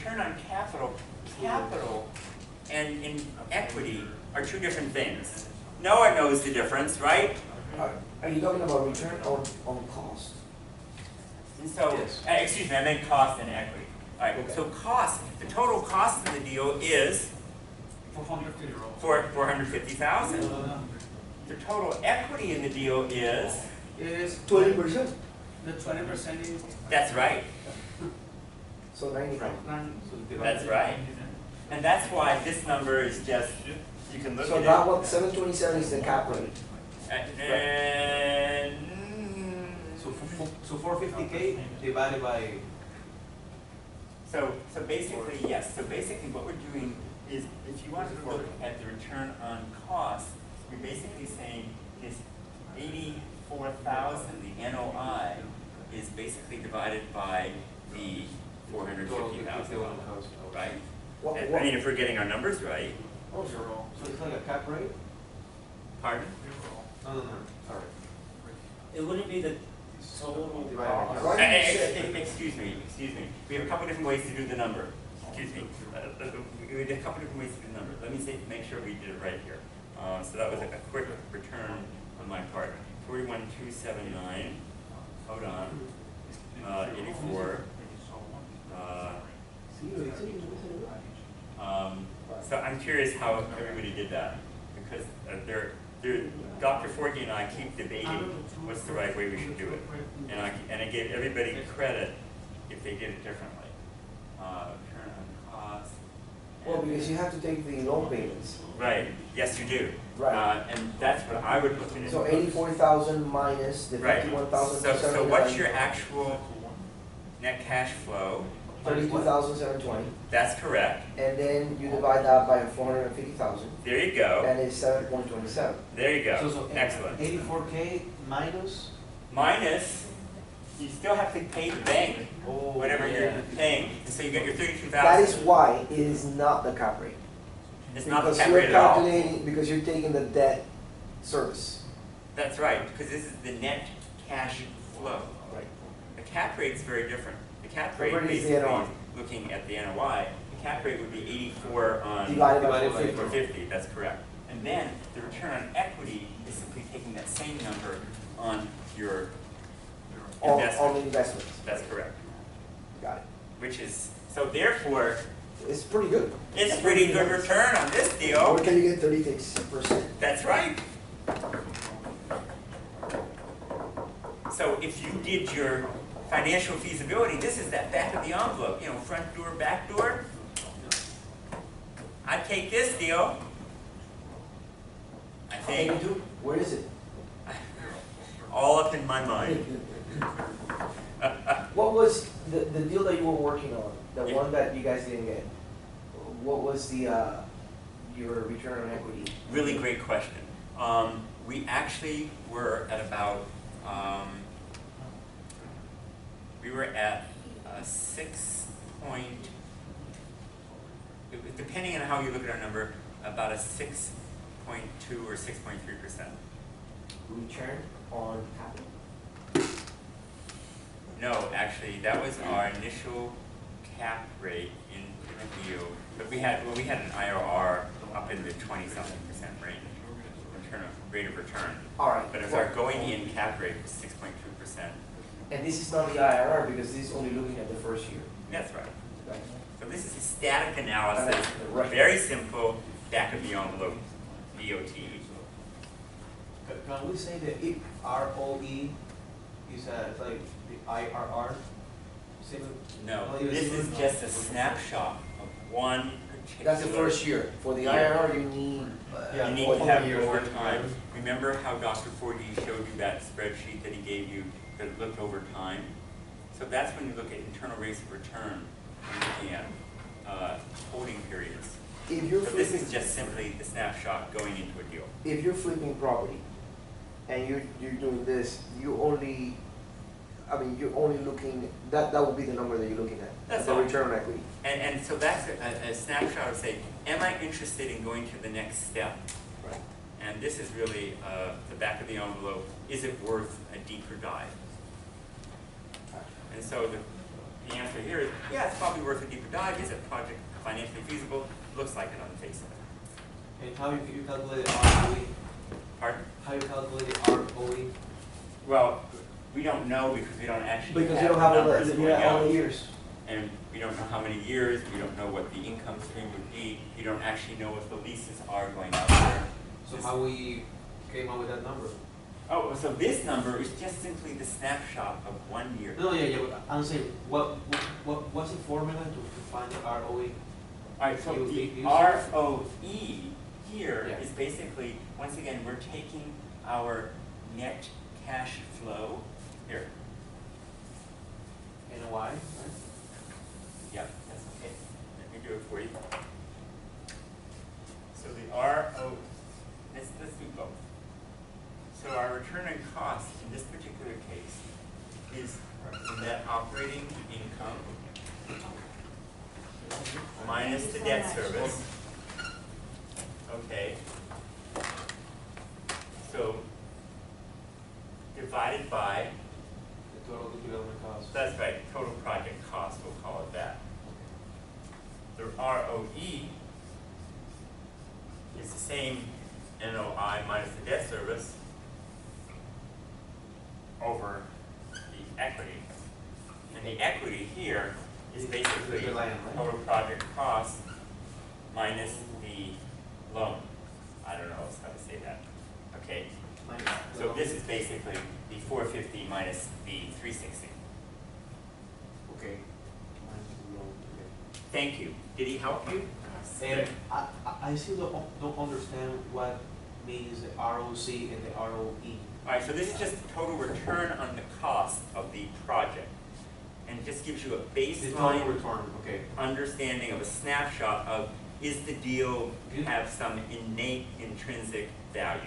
return on capital, capital and in equity are two different things. Noah knows the difference, right? Are you talking about return on cost? And so, Yes. excuse me, I meant cost and equity. All right, Okay. so cost, the total cost of the deal is 450,000. The total equity in the deal is, 20%. The 20% is. that's right, So 90. that's right. And that's why this number is just, you can look So at that it. one, 727 is the cap rate. And, So 450K divided by. so basically, yes, so basically what we're doing is, if you want to look at the return on cost, we're basically saying this 84,000, the NOI, is basically divided by the 450,000, right? What, I mean, if we're getting our numbers right. Oh, so it's like a cap rate? Pardon? No, sorry. It wouldn't be the total Divided by cost. Why do you say- Excuse me. We have a couple different ways to do the number. Excuse me. We have a couple different ways to do the number. Let me make sure we did it right here. So that was a quick return on my part. 41,279. Hold on. 84. So I'm curious how everybody did that, because Dr. Forgy and I keep debating what's the right way we should do it, and I gave everybody credit if they did it differently. Return on cost. Well, because you have to take the loan payments. Right. Yes, you do. Right. And that's what I would look at. So 84,000 minus the Right. 51,000. So what's your actual net cash flow? 32,720. That's correct. And then you divide that by 450,000. There you go. And it's 7.27. There you go. So Excellent. 84K minus. Minus, you still have to pay the bank whatever you're paying, and so you get your 32,000. That is why it is not the cap rate. It's not the Because cap you're rate at all. calculating, because you're taking the debt service. That's right, because this is the net cash flow. Right. The cap rate is very different. The cap The rate rate is the basically, NOI. looking at the NOI, the cap rate would be 84 on Divided by Divided by 450. 450, that's correct. And then the return on equity is simply taking that same number on your On investment. the investments. That's correct. Got it. Which is, so therefore, It's pretty good. it's pretty good return on this Or deal. can you get 36%? That's right. So if you did your financial feasibility, this is that back of the envelope, you know, front door, back door. I'd take this deal. I Can you think do? Where is it? all up in my mind. What was the deal that you were working on? The one that you guys didn't get? What was the your return on equity? Really great question. We actually were at about, we were at 6 point, depending on how you look at our number, about a 6.2 or 6.3%. Return on capital. No, actually, that was our initial cap rate in the deal. But we had an IRR up in the 20-something% range, rate of return. All right. But as our going-in cap rate was 6.2%. And this is not the IRR because this is only looking at the first year. That's right. Right. So this is a static analysis, Right. very simple, back of the envelope, DOT. Can we say that if ROE is it's like the IRR? No, Oh, this yes. is just a snapshot of one particular. That's the first year. For the Yeah. IRR, you need. Yeah. You need what to have year? over time. Remember how Dr. Fordy showed you that spreadsheet that he gave you that looked over time? So that's when you look at internal rates of return, you're looking at holding periods. If you're So this flipping, is just simply the snapshot going into a deal. if you're flipping property, and you're doing this, you're only looking. That would be the number that you're looking at. That's the all. return on equity. And so that's a snapshot of saying, am I interested in going to the next step? Right. And this is really the back of the envelope. Is it worth a deeper dive? And so the answer here is, yeah, it's probably worth a deeper dive. Is it project financially feasible? Looks like it on the face of it. And how you calculate the ROE? Pardon? How you calculate the ROE? Well, we don't know because we don't actually Because have you don't have numbers the, going all out. the years. And we don't know how many years, we don't know what the income stream would be, you don't actually know what the leases are going out there. So how we came up with that number? Oh, so this number is just simply the snapshot of 1 year. No, yeah, but I'm saying, what's the formula to find the ROE? Alright, so You- the you- ROE here Yeah. is basically, once again, we're taking our net cash flow, here, NOI, right? yeah, that's okay, let me do it for you. So the RO, let's do both. So our return on cost in this particular case is the net operating income minus the debt service. Okay. So divided by, The total development cost. that's right, total project cost, we'll call it that. The ROE is the same NOI minus the debt service over the equity. And the equity here is basically The land, right? total project cost minus the loan. I don't know how to say that. Okay, so this is basically the 450 minus the 360. Okay. Thank you. Did he help you? And I still don't understand what means the ROC and the ROE. All right, so this is just the total return on the cost of the project. And it just gives you a The total baseline return, okay. understanding of a snapshot of, is the deal Good. have some innate intrinsic value?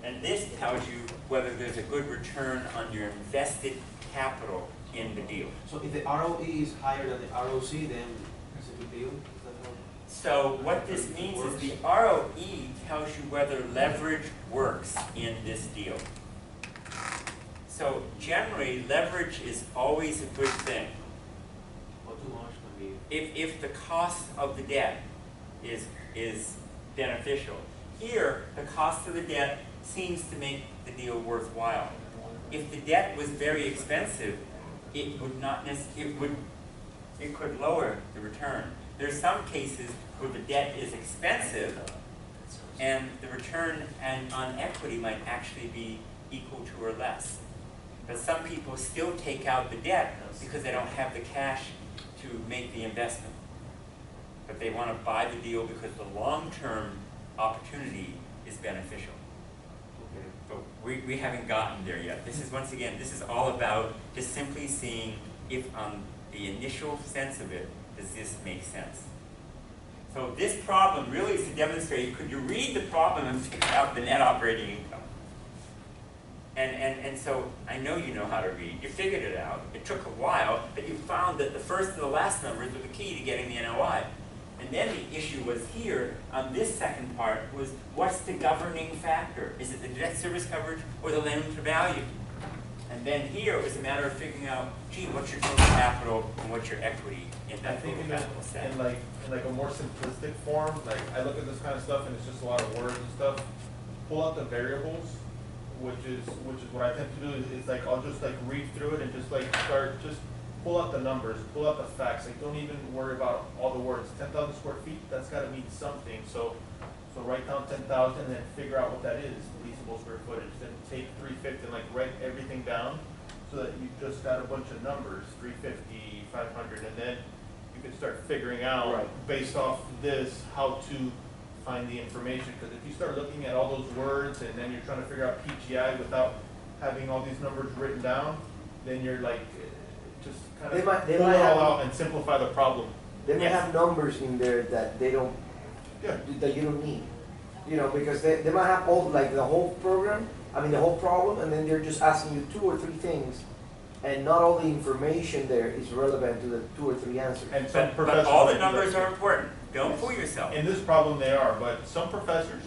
And this tells you whether there's a good return on your invested capital in the deal. So if the ROE is higher than the ROC, then it's a good deal? Is that how? So what this means is the ROE tells you whether leverage works in this deal. So generally, leverage is always a good thing. Or too much can be. If the cost of the debt is beneficial. Here, the cost of the debt seems to make the deal worthwhile. If the debt was very expensive, it would not it could lower the return. There's some cases where the debt is expensive and the return on equity might actually be equal to or less. But some people still take out the debt because they don't have the cash to make the investment. But they want to buy the deal because the long-term opportunity is beneficial. Okay. But we haven't gotten there yet. This is, once again, this is all about just simply seeing if on the initial sense of it, does this make sense? So this problem really is to demonstrate, could you read the problem and figure out the net operating income? And so I know you know how to read. You figured it out. It took a while, but you found that the first and the last numbers were the key to getting the NOI. And then the issue was here, on this second part, was what's the governing factor? Is it the debt service coverage or the loan to value? And then here it was a matter of figuring out, gee, what's your total capital and what's your equity in I that think total capital set? in like a more simplistic form, like I look at this kind of stuff and it's just a lot of words and stuff. Pull out the variables, which is what I tend to do is like I'll just like read through it and just like just pull out the numbers, pull out the facts. Like don't even worry about all the words. 10,000 square feet, that's got to mean something. So write down 10,000 and then figure out what that is, leasable square footage. Then take 350 and like write everything down so that you just got a bunch of numbers, 350, 500, and then you can start figuring out Right. based off this how to find the information. Because if you start looking at all those words and then you're trying to figure out PGI without having all these numbers written down, then you're like just kind of They might pull it have- all out and simplify the problem. They may Yes. have numbers in there that they don't, Yeah. that you don't need. You know, because they might have all, like the whole program, the whole problem, and then they're just asking you 2 or 3 things, and not all the information there is relevant to the 2 or 3 answers. And some But professors all the might do that numbers too. are important. Don't fool yourself. In this problem they are, but some professors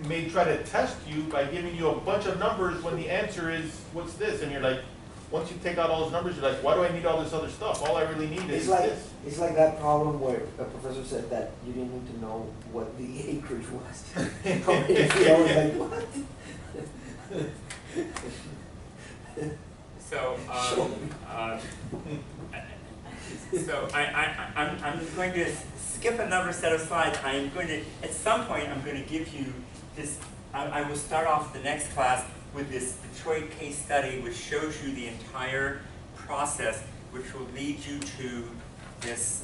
may try to test you by giving you a bunch of numbers when the answer is, what's this? And you're like, once you take out all those numbers, you're like, why do I need all this other stuff? All I really need is this. It's like that problem where a professor said that you didn't need to know what the acreage was. How many feet? I was like, what? So, Show me. so I'm going to skip another set of slides. I am going to, at some point, I'm going to give you this, I will start off the next class with this Detroit case study, which shows you the entire process, which will lead you to this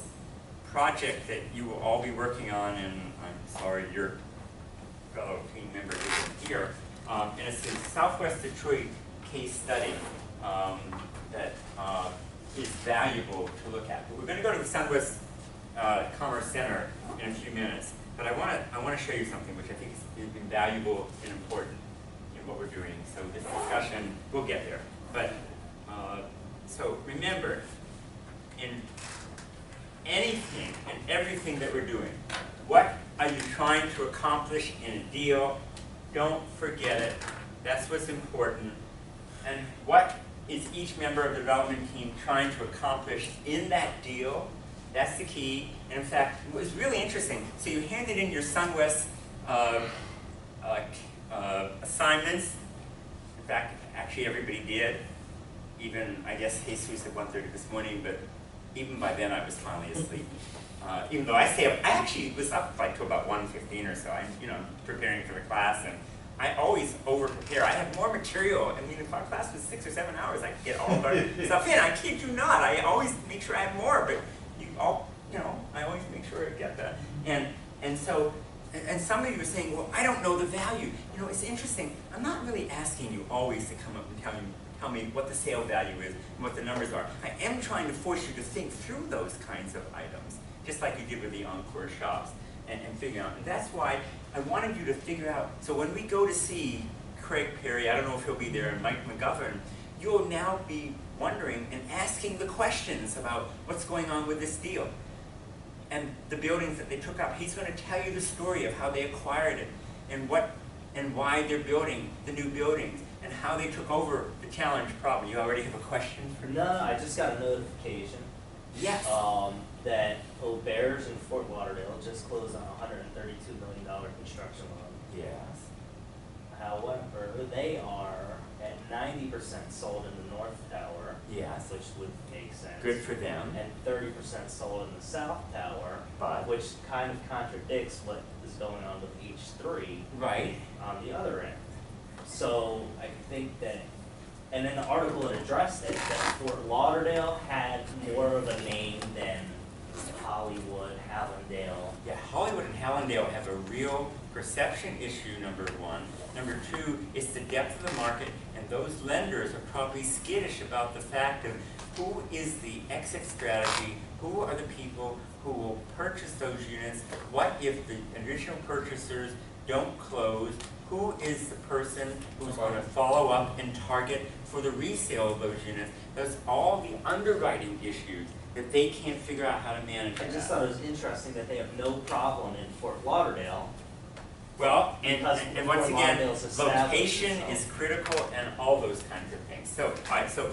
project that you will all be working on, and I'm sorry your fellow team member isn't here. And it's a Southwest Detroit case study that is valuable to look at. But we're going to go to the Southwest Commerce Center in a few minutes. But I want to show you something which I think is valuable and important in what we're doing. So this discussion, we'll get there. But so remember, in anything and everything that we're doing, what are you trying to accomplish in a deal? Don't forget it. That's what's important. And what is each member of the development team trying to accomplish in that deal? That's the key. And in fact, it was really interesting. So you handed in your SunWest assignments. In fact, actually everybody did. Even, I guess, Jesus at 1:30 this morning, but even by then I was finally asleep. Even though I actually was up like to about 1:15 or so. I'm, preparing for the class, and I always over-prepare. I have more material. I mean, if our class was 6 or 7 hours, I could get all of our stuff in. I kid you not. I always make sure I have more, but I always make sure I get that. And so, some of you are saying, well, I don't know the value. It's interesting. I'm not really asking you always to come up and tell me what the sale value is and what the numbers are. I am trying to force you to think through those kinds of items, just like you did with the Encore shops, and figure out. And that's why I wanted you to figure out. So when we go to see Craig Perry, I don't know if he'll be there, and Mike McGovern, you'll now be wondering and asking the questions about what's going on with this deal and the buildings that they took up. He's going to tell you the story of how they acquired it and why they're building the new buildings and how they took over the challenge problem. You already have a question for me? No, I just got a notification. Yes. That O'Bears in Fort Lauderdale just closed on a $132 million construction loan. Yes. However, they are at 90% sold in the North Tower. Yes. Which would make sense. Good for them. And 30% sold in the South Tower, But which kind of contradicts what is going on with H3 right. on the other end. So I think that, and then the article addressed it, that Fort Lauderdale had more of a name than Hollywood, Hallandale. Yeah, Hollywood and Hallandale have a real perception issue, number one. Number two, it's the depth of the market, and those lenders are probably skittish about the fact of who is the exit strategy, who are the people who will purchase those units, what if the original purchasers don't close, who is the person who's going to follow up and target for the resale of those units. That's all the underwriting issues that they can't figure out how to manage. I just thought it was interesting that they have no problem in Fort Lauderdale. Well, and once Fort again, Lauderdale's established location itself. is critical and all those kinds of things. So, all right, so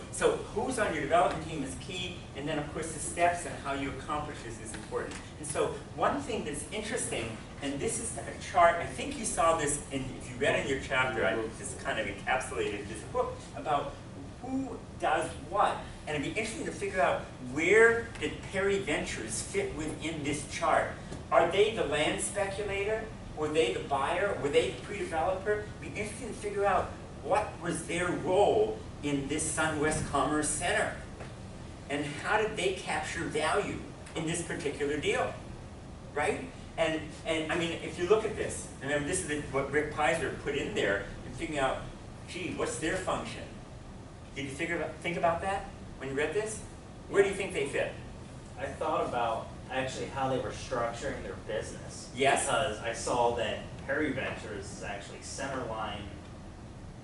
who's on your development team is key, and then of course the steps and how you accomplish this is important. And so one thing that's interesting, and this is a chart, I think you saw this, if you read in your chapter, I just kind of encapsulated this book, about who does what. And it'd be interesting to figure out where did Perry Ventures fit within this chart. Are they the land speculator? Were they the buyer? Were they the pre-developer? It'd be interesting to figure out what was their role in this SunWest Commerce Center. And how did they capture value in this particular deal, right? And I mean, if you look at this, remember this is what Rick Pizer put in there, and figuring out, gee, what's their function? Did you think about that when you read this? Where do you think they fit? I thought about actually how they were structuring their business. Yes. Because I saw that Perry Ventures is actually Centerline,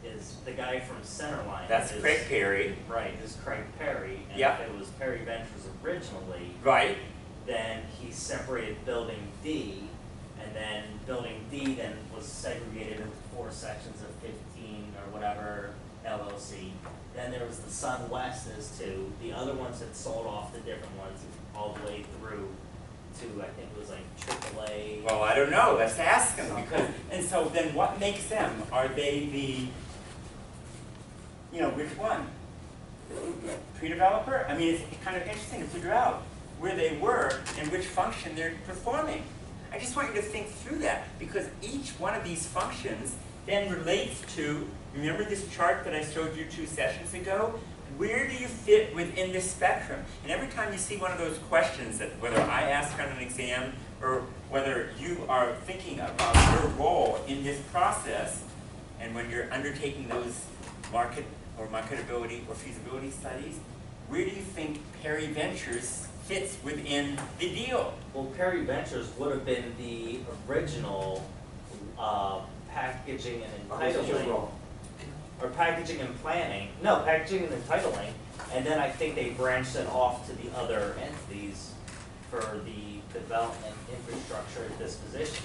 is the guy from Centerline. That's is, Craig Perry. Right, is Craig Perry. And Yep. if it was Perry Ventures originally, Right. then he separated Building D, and then Building D then was segregated into 4 sections of 15 or whatever LLC. Then there was the Sun West as two. The other ones had sold off the different ones all the way through to, I think it was like AAA. Well, I don't know, let's ask them, because, and so then what makes them? Are they the, you know, which one? Pre-developer? I mean, it's kind of interesting to figure out where they were and which function they're performing. I just want you to think through that, because each one of these functions then relates to, remember this chart that I showed you 2 sessions ago? Where do you fit within this spectrum? And every time you see one of those questions, that whether I ask on an exam or whether you are thinking about your role in this process, and when you're undertaking those market or marketability or feasibility studies, where do you think Perry Ventures fits within the deal? Well, Perry Ventures would have been the original packaging and entitling. Or packaging and planning, no, packaging and entitling, and then I think they branched it off to the other entities for the development, infrastructure, and disposition.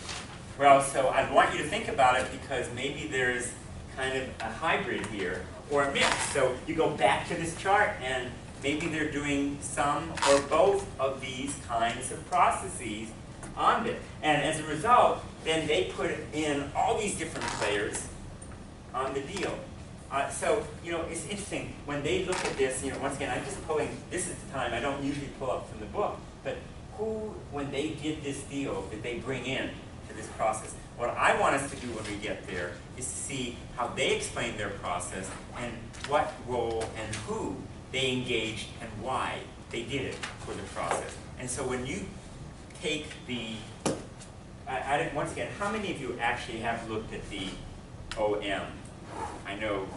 Well, so I want you to think about it, because maybe there's kind of a hybrid here, or a mix. So you go back to this chart, and maybe they're doing some or both of these kinds of processes on it. And as a result, then they put in all these different players on the deal. So, you know, it's interesting, when they look at this, you know, once again, I'm just pulling, this is the time, I don't usually pull up from the book, but who, when they did this deal, did they bring in to this process? What I want us to do when we get there is to see how they explain their process and what role and who they engaged and why they did it for the process. And so when you take the, once again, how many of you actually have looked at the OM? I know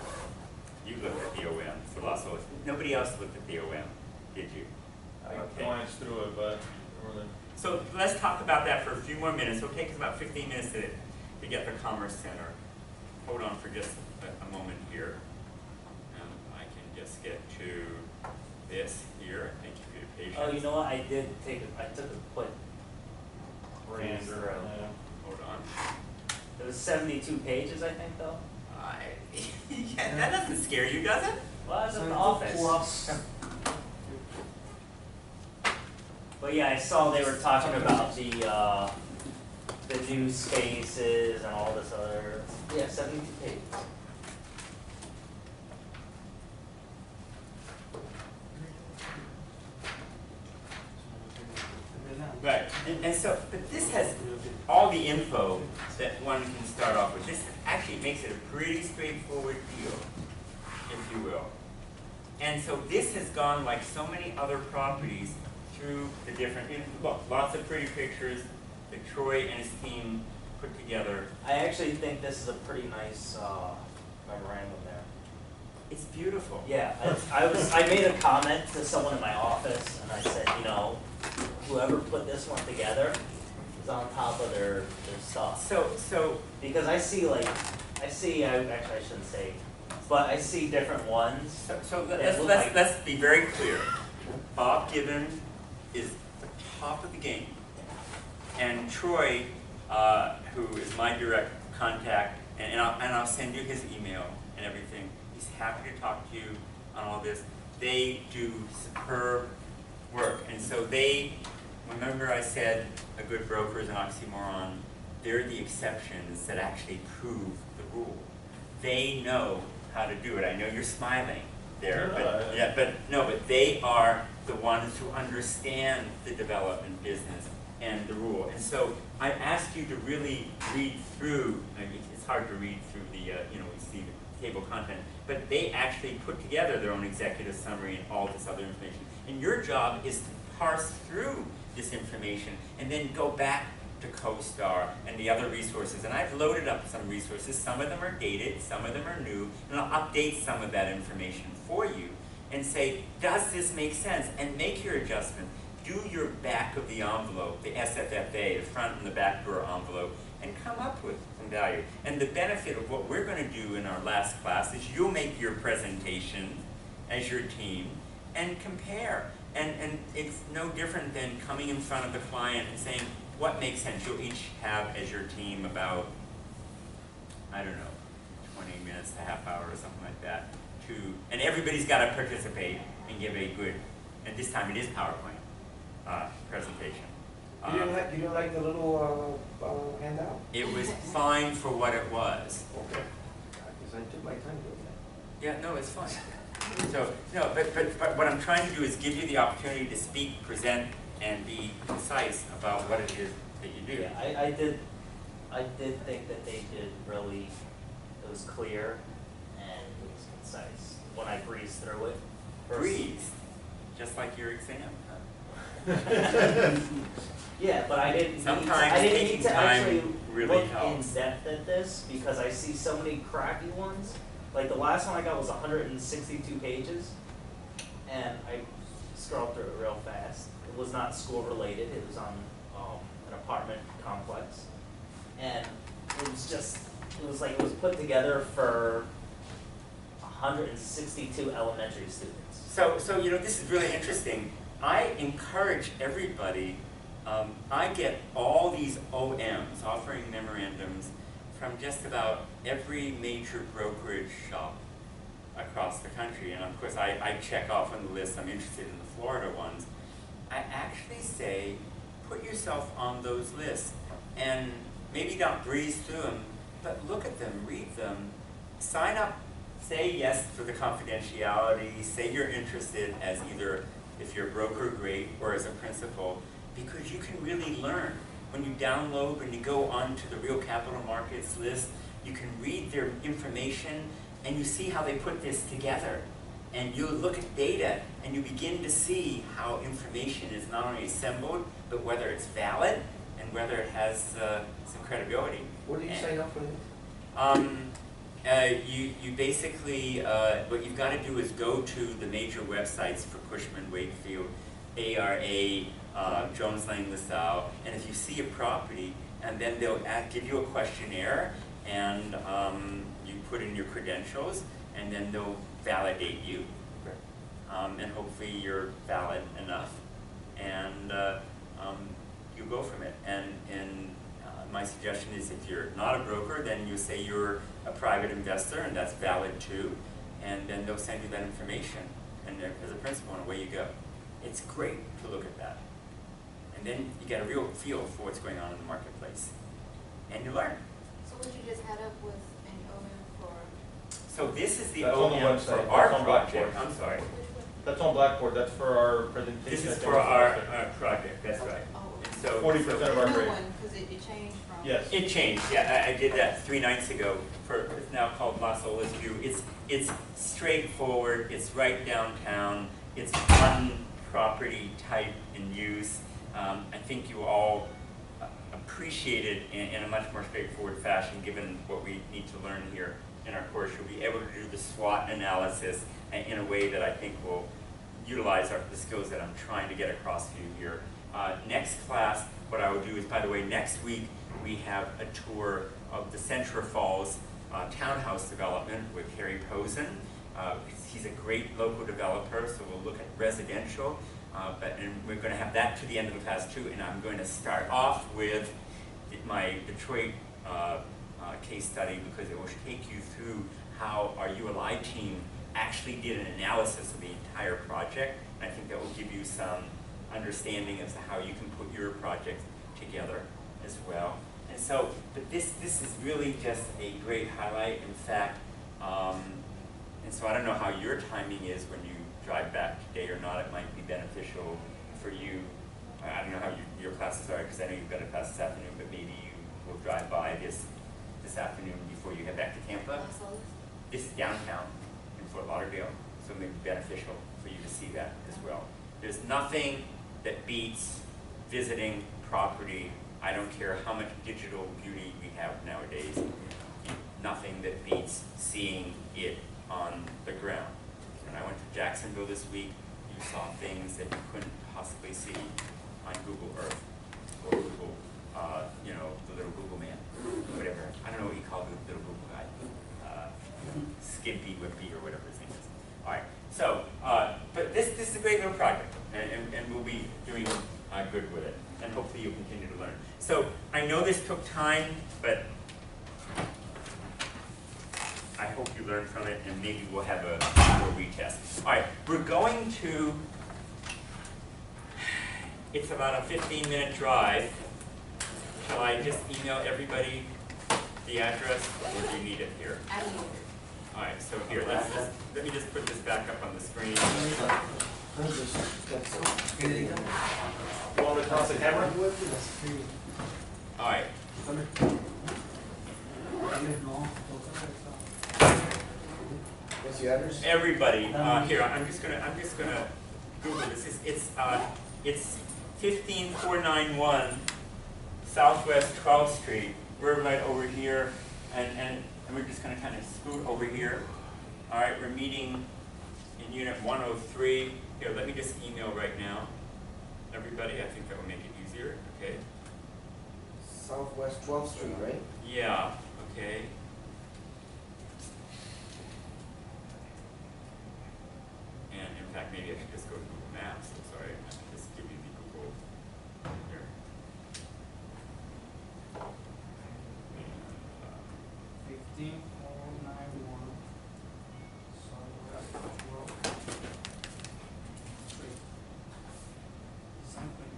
you looked at the OM for Los Angeles. Nobody else looked at the OM, did you? I glanced through it, but really. So let's talk about that for a few more minutes. It'll take us about 15 minutes to get the Commerce Center. Hold on for just a moment here. I can just get to this here. Thank you for your patience. Oh, you know what, I took a quick brand through. Hold on. It was 72 pages, I think, though. Yeah, that doesn't scare you, does it? Well, I was in the office. But yeah, I saw they were talking about the new spaces and all this other, yeah, 72 pages. Right, and so, but this has all the info that one can start off with. This actually makes it a pretty straightforward deal, if you will. And so this has gone, like so many other properties, through the different, look, lots of pretty pictures that Troy and his team put together. I actually think this is a pretty nice memorandum there. It's beautiful. Yeah, I made a comment to someone in my office, and I said, you know, whoever put this one together is on top of their stuff. So Because I see actually I shouldn't say, but I see different ones. So that look like- let's be very clear. Bob Gibbon is the top of the game, and Troy, who is my direct contact, and I'll send you his email and everything. He's happy to talk to you on all this. They do superb work, and so they, remember I said a good broker is an oxymoron. They're the exceptions that actually prove the rule. They know how to do it. I know you're smiling there, but they are the ones who understand the development business and the rule. And so I ask you to really read through. I mean, it's hard to read through the we see the table content, but they actually put together their own executive summary and all this other information. And your job is to parse through this information and then go back to CoStar and the other resources. And I've loaded up some resources. Some of them are dated, some of them are new, and I'll update some of that information for you and say, does this make sense? And make your adjustment. Do your back of the envelope, the SFFA, the front and the back door envelope, and come up with some value. And the benefit of what we're going to do in our last class is you'll make your presentation as your team and compare. And it's no different than coming in front of the client and saying, what makes sense? You'll each have as your team about, I don't know, 20 minutes, a half hour or something like that and everybody's got to participate and give a good, and this time it is PowerPoint presentation. You didn't like the little handout? It was fine for what it was. Okay. Because I took my time doing that. Yeah, no, it's fine. So, no, but what I'm trying to do is give you the opportunity to speak, present, and be concise about what it is that you do. Yeah, I did think that they did really, it was clear and it was concise when I breezed through it. Breeze, just like your exam. Yeah, but I didn't Sometimes need taking to time actually really look helps. in depth at this because I see so many crappy ones. Like the last one I got was 162 pages, and I scrolled through it real fast. It was not school related. It was on an apartment complex, and it was like it was put together for 162 elementary students. So this is really interesting. I encourage everybody, I get all these OMs, offering memorandums, from just about every major brokerage shop across the country. And of course, I check off on the list, I'm interested in the Florida ones. I actually say, put yourself on those lists and maybe not breeze through them, but look at them, read them, sign up, say yes for the confidentiality, say you're interested as either, if you're a broker, great, or as a principal, because you can really learn. When you download, when you go onto the Real Capital Markets list, you can read their information and you see how they put this together. And you look at data and you begin to see how information is not only assembled, but whether it's valid and whether it has some credibility. Where do you sign up for this? You basically, what you've got to do is go to the major websites for Cushman, Wakefield, ARA, Jones Lang LaSalle, and if you see a property, and then they'll give you a questionnaire, and you put in your credentials, and then they'll validate you, and hopefully you're valid enough, and you go from it. And my suggestion is, if you're not a broker, then you say you're a private investor, and that's valid too, and then they'll send you that information, and as a principal, and away you go. It's great to look at that. And then you get a real feel for what's going on in the marketplace. And you learn. So would you just head up with an OM for? So this is the That's on the OM for website. our That's on project. Blackboard. I'm sorry. That's on Blackboard, that's for our presentation. This I is think for it's our listed. project, that's right. Oh, And so 40% of our the new grade. one, because it changed from. Yes. it changed. Yeah, I did that 3 nights ago. It's now called Las Olas View. It's straightforward. It's right downtown. It's one property type in use. I think you all appreciate it in a much more straightforward fashion, given what we need to learn here in our course. You'll be able to do the SWOT analysis in a way that I think will utilize the skills that I'm trying to get across to you here. Next class, what I will do is, by the way, next week we have a tour of the Centra Falls townhouse development with Harry Posen. He's a great local developer, so we'll look at residential. And we're going to have that to the end of the class too, and I'm going to start off with my Detroit case study, because it will take you through how our ULI team actually did an analysis of the entire project, and I think that will give you some understanding as to how you can put your project together as well. And so, but this is really just a great highlight. In fact, and so I don't know how your timing is when you drive back today or not. It might be beneficial for you. I don't know how your classes are, because I know you've got a class this afternoon, but maybe you will drive by this afternoon before you head back to Tampa. This is downtown in Fort Lauderdale, so it may be beneficial for you to see that as well. There's nothing that beats visiting property. I don't care how much digital beauty we have nowadays. Nothing that beats seeing it on the ground. When I went to Jacksonville this week, you saw things that you couldn't possibly see on Google Earth or Google, the little Google man, whatever. I don't know what you call the little Google guy, Skimpy Wimpy or whatever his name is. All right. So, but this is a great little project, and we'll be doing good with it, and hopefully you'll continue to learn. So I know this took time, but I hope you learned from it, and maybe we'll have a retest. All right, we're going to, it's about a 15-minute drive. Shall I just email everybody the address, or do you need it here? I don't know. All right, so here, let me just put this back up on the screen. Let me just get some. You want me to toss the camera? All right, What's your address? everybody, here, I'm just gonna Google this. It's 15491 Southwest 12th Street. We're right over here, and we're just gonna kind of scoot over here. All right, we're meeting in unit 103. Here, let me just email right now. Everybody, I think that will make it easier, okay? Southwest 12th Street, right? Yeah, okay. And in fact, maybe I should just go to Google Maps. I'm sorry, I should just give you the Google here. And, 15491. Something.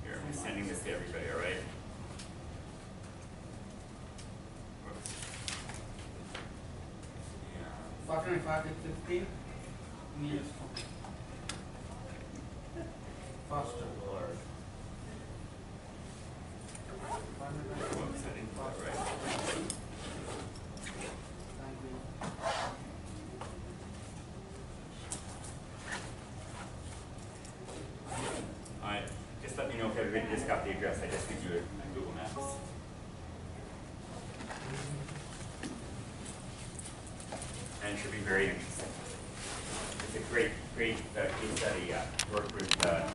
here, I'm just sending this to everybody, all right? Whoops. Yeah. 525 to 15 meters from. Faster. Whoops, I didn't do that right. All right, just let me know if everybody just got the address. I just did do it on Google Maps. And it should be very